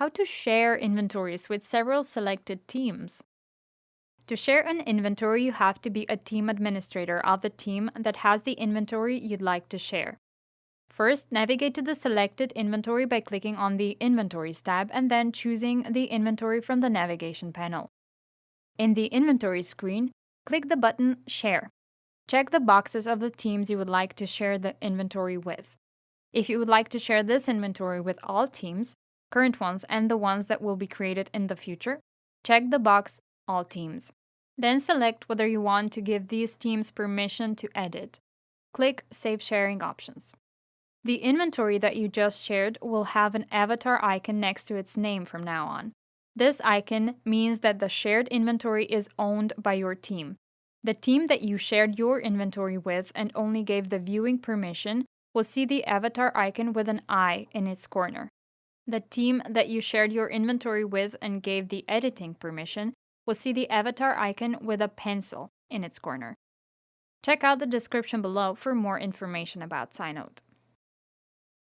How to share inventories with several selected teams. To share an inventory, you have to be a team administrator of the team that has the inventory you'd like to share. First, navigate to the selected inventory by clicking on the Inventories tab and then choosing the inventory from the navigation panel. In the Inventory screen, click the button Share. Check the boxes of the teams you would like to share the inventory with. If you would like to share this inventory with all teams, current ones and the ones that will be created in the future, check the box All Teams. Then select whether you want to give these teams permission to edit. Click Save Sharing Options. The inventory that you just shared will have an avatar icon next to its name from now on. This icon means that the shared inventory is owned by your team. The team that you shared your inventory with and only gave the viewing permission will see the avatar icon with an eye in its corner. The team that you shared your inventory with and gave the editing permission will see the avatar icon with a pencil in its corner. Check out the description below for more information about SciNote.